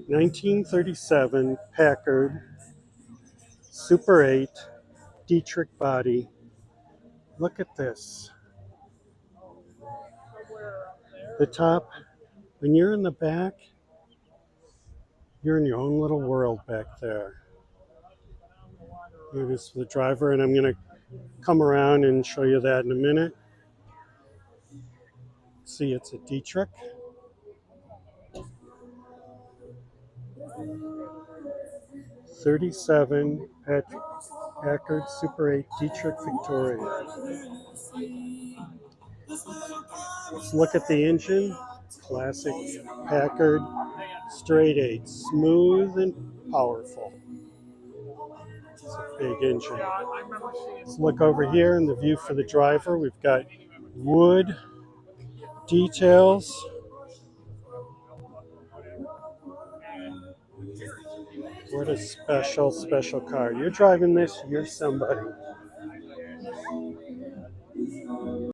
1937 Packard Super 8 Dietrich body. Look at this. The top, when you're in the back, you're in your own little world back there. Here it is for the driver, and I'm going to come around and show you that in a minute. See, it's a Dietrich. '37 Packard Super 8 Dietrich Victoria. Let's look at the engine. Classic Packard straight 8, smooth and powerful. It's a big engine. Let's look over here in the view for the driver. We've got wood details. What a special car. You're driving this, you're somebody.